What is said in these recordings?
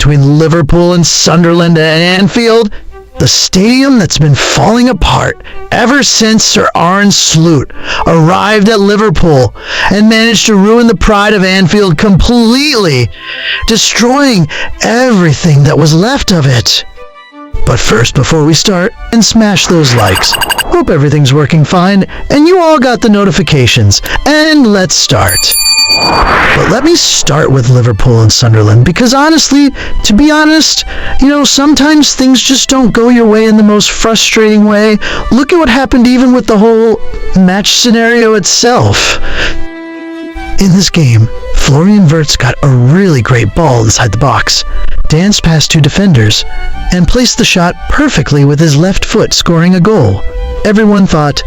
between Liverpool and Sunderland at Anfield, the stadium that's been falling apart ever since Sir Arne arrived at Liverpool and managed to ruin the pride of Anfield completely, destroying everything that was left of it. But first, before we start, and smash those likes. Hope everything's working fine, and you all got the notifications. And let's start. But let me start with Liverpool and Sunderland, because honestly, to be honest, sometimes things just don't go your way in the most frustrating way. Look at what happened even with the whole match scenario itself. In this game, Florian Wirtz got a really great ball inside the box, danced past two defenders, and placed the shot perfectly with his left foot, scoring a goal. Everyone thought,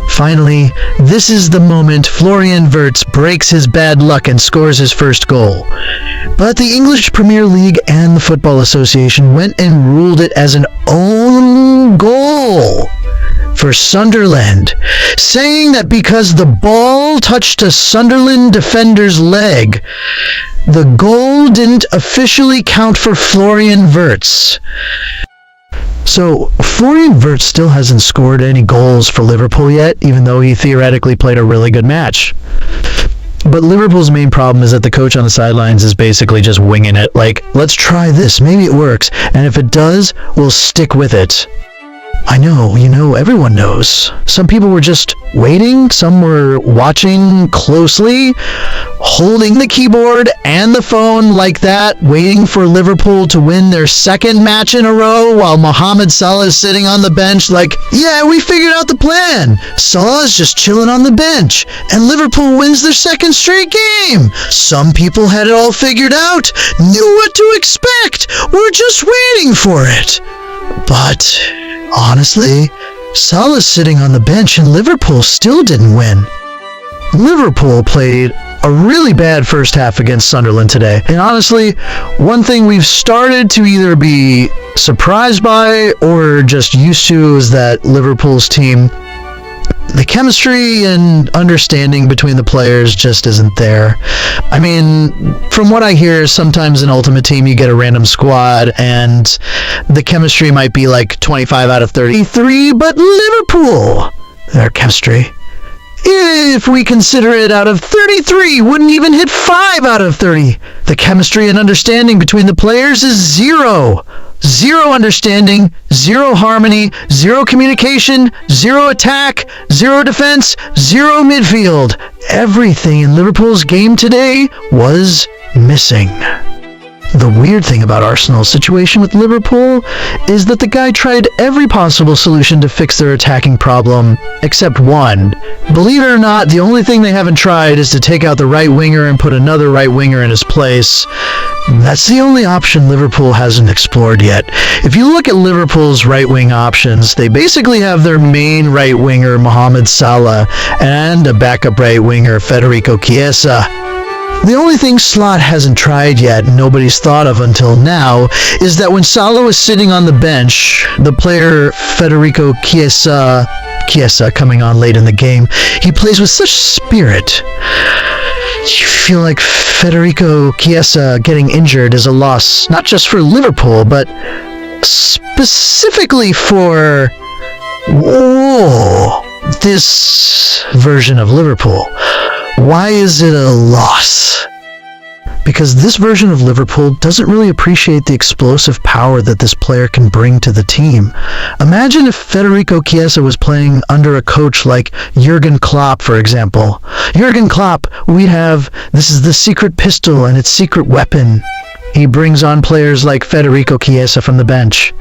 finally, this is the moment Florian Wirtz breaks his bad luck and scores his first goal. But the English Premier League and the Football Association went and ruled it as an own goal for Sunderland, saying that because the ball touched a Sunderland defender's leg, the goal didn't officially count for Florian Wirtz. So, Florian Wirtz still hasn't scored any goals for Liverpool yet, even though he theoretically played a really good match. But Liverpool's main problem is that the coach on the sidelines is basically just winging it, like, let's try this, maybe it works, and if it does, we'll stick with it. I know, everyone knows. Some people were just waiting, some were watching closely, holding the keyboard and the phone like that, waiting for Liverpool to win their second match in a row while Mohammed Salah is sitting on the bench like, yeah, we figured out the plan. Salah's just chilling on the bench, and Liverpool wins their second straight game. Some people had it all figured out, knew what to expect, were just waiting for it. But honestly, Salah's sitting on the bench and Liverpool still didn't win. Liverpool played a really bad first half against Sunderland today. And honestly, one thing we've started to either be surprised by or just used to is that Liverpool's team, the chemistry and understanding between the players just isn't there. I mean, from what I hear, sometimes in Ultimate Team you get a random squad and the chemistry might be like 25 out of 33, but Liverpool, their chemistry, if we consider it out of 33, wouldn't even hit 5 out of 30. The chemistry and understanding between the players is zero. Zero understanding, zero harmony, zero communication, zero attack, zero defense, zero midfield. Everything in Liverpool's game today was missing. The weird thing about Arsenal's situation with Liverpool is that the guy tried every possible solution to fix their attacking problem, except one. Believe it or not, the only thing they haven't tried is to take out the right winger and put another right winger in his place. That's the only option Liverpool hasn't explored yet. If you look at Liverpool's right-wing options, they basically have their main right winger, Mohammed Salah, and a backup right winger, Federico Chiesa. The only thing Slot hasn't tried yet, and nobody's thought of until now, is that when Salah was sitting on the bench, the player Federico Chiesa coming on late in the game, he plays with such spirit. You feel like Federico Chiesa getting injured is a loss, not just for Liverpool, but specifically for this version of Liverpool. Why is it a loss? Because this version of Liverpool doesn't really appreciate the explosive power that this player can bring to the team. Imagine if Federico Chiesa was playing under a coach like Jurgen Klopp, for example. Jurgen Klopp, this is the secret pistol and its secret weapon. He brings on players like Federico Chiesa from the bench.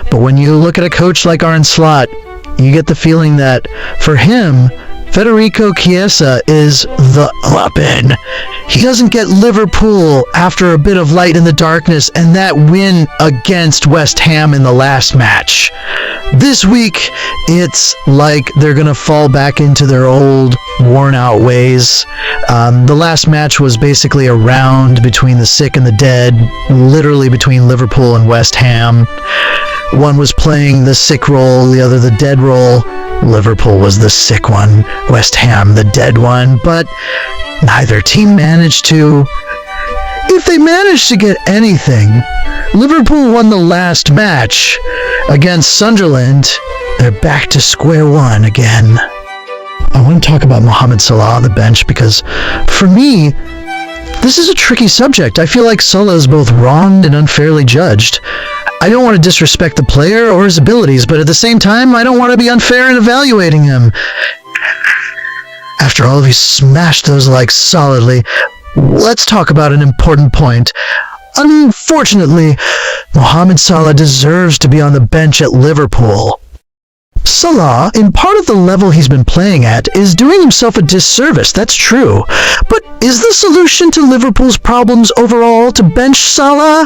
But when you look at a coach like Arne Slot, you get the feeling that, for him, Federico Chiesa is the weapon. He doesn't get Liverpool after a bit of light in the darkness and that win against West Ham in the last match. This week, it's like they're going to fall back into their old, worn-out ways. The last match was basically a round between the sick and the dead, literally between Liverpool and West Ham. One was playing the sick role, the other the dead role. Liverpool was the sick one, West Ham the dead one, but neither team managed to If they manage to get anything, Liverpool won the last match against Sunderland. They're back to square one again. I want to talk about Mohammed Salah on the bench because, for me, this is a tricky subject. I feel like Salah is both wronged and unfairly judged. I don't want to disrespect the player or his abilities, but at the same time, I don't want to be unfair in evaluating him. After all, he smashed those likes solidly. Let's talk about an important point. Unfortunately, Mohammed Salah deserves to be on the bench at Liverpool. Salah, in part of the level he's been playing at, is doing himself a disservice, that's true. But is the solution to Liverpool's problems overall to bench Salah?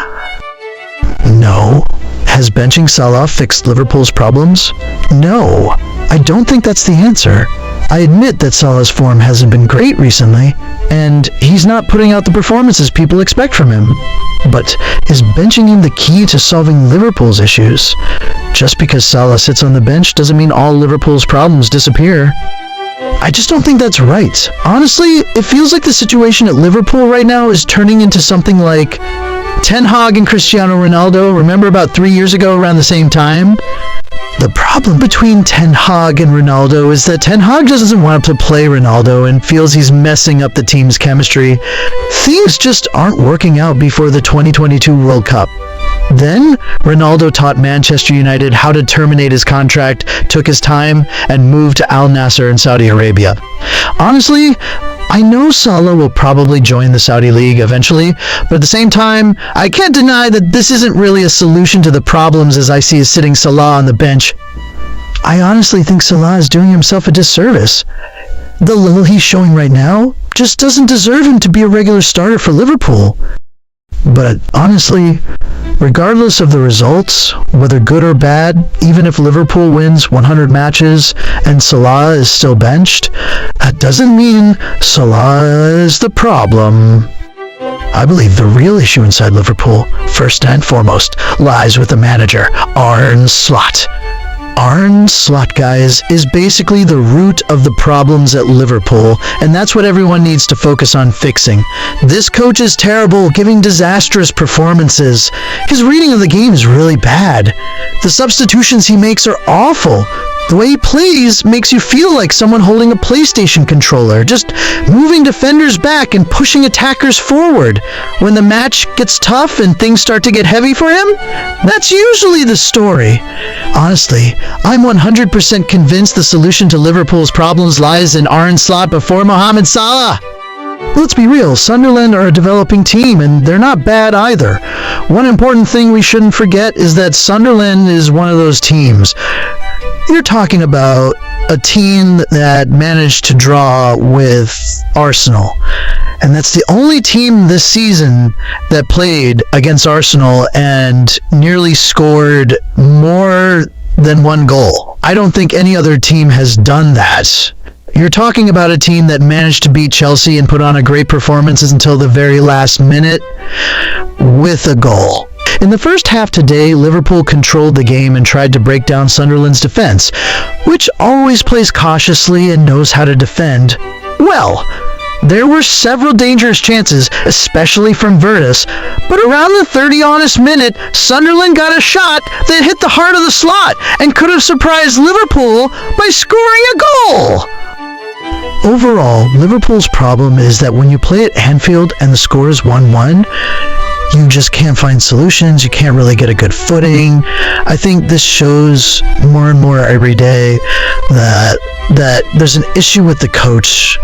No. Has benching Salah fixed Liverpool's problems? No. I don't think that's the answer. I admit that Salah's form hasn't been great recently, and he's not putting out the performances people expect from him. But is benching him the key to solving Liverpool's issues? Just because Salah sits on the bench doesn't mean all Liverpool's problems disappear. I just don't think that's right. Honestly, it feels like the situation at Liverpool right now is turning into something like Ten Hag and Cristiano Ronaldo. Remember about 3 years ago around the same time? The problem between Ten Hag and Ronaldo is that Ten Hag doesn't want to play Ronaldo and feels he's messing up the team's chemistry. Things just aren't working out before the 2022 World Cup. Then, Ronaldo taught Manchester United how to terminate his contract, took his time, and moved to Al Nassr in Saudi Arabia. Honestly, I know Salah will probably join the Saudi League eventually, but at the same time, I can't deny that this isn't really a solution to the problems as I see as sitting Salah on the bench. I honestly think Salah is doing himself a disservice. The little he's showing right now just doesn't deserve him to be a regular starter for Liverpool. But honestly, regardless of the results, whether good or bad, even if Liverpool wins 100 matches and Salah is still benched, that doesn't mean Salah is the problem. I believe the real issue inside Liverpool, first and foremost, lies with the manager, Arne Slot. Arne Slot, guys, is basically the root of the problems at Liverpool, and that's what everyone needs to focus on fixing. This coach is terrible, giving disastrous performances. His reading of the game is really bad. The substitutions he makes are awful. The way he plays makes you feel like someone holding a PlayStation controller, just moving defenders back and pushing attackers forward. When the match gets tough and things start to get heavy for him, that's usually the story. Honestly, I'm 100% convinced the solution to Liverpool's problems lies in Arne Slot before Mohammed Salah. Let's be real, Sunderland are a developing team, and they're not bad either. One important thing we shouldn't forget is that Sunderland is one of those teams. You're talking about a team that managed to draw with Arsenal. And that's the only team this season that played against Arsenal and nearly scored more than one goal. I don't think any other team has done that. You're talking about a team that managed to beat Chelsea and put on a great performances until the very last minute with a goal. In the first half today, Liverpool controlled the game and tried to break down Sunderland's defense, which always plays cautiously and knows how to defend well. There were several dangerous chances, especially from Virtus, but around the 30th minute, Sunderland got a shot that hit the heart of the slot and could have surprised Liverpool by scoring a goal. Overall, Liverpool's problem is that when you play at Anfield and the score is 1-1, you just can't find solutions, you can't really get a good footing. I think this shows more and more every day that there's an issue with the coach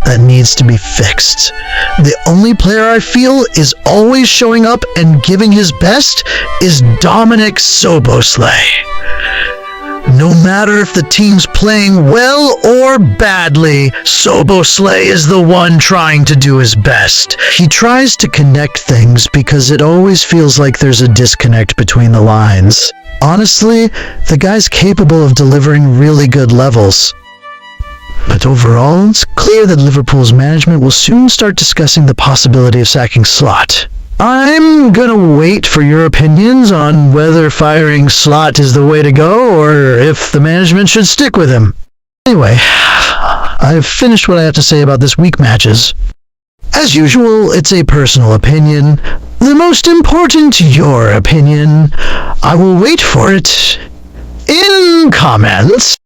that needs to be fixed. The only player I feel is always showing up and giving his best is Dominic Szoboszlai. No matter if the team's playing well or badly, Szoboszlai is the one trying to do his best. He tries to connect things because it always feels like there's a disconnect between the lines. Honestly, the guy's capable of delivering really good levels. But overall, it's clear that Liverpool's management will soon start discussing the possibility of sacking Slot. I'm gonna wait for your opinions on whether firing Slot is the way to go or if the management should stick with him. Anyway, I've finished what I have to say about this week's matches. As usual, it's a personal opinion. The most important, your opinion. I will wait for it in comments.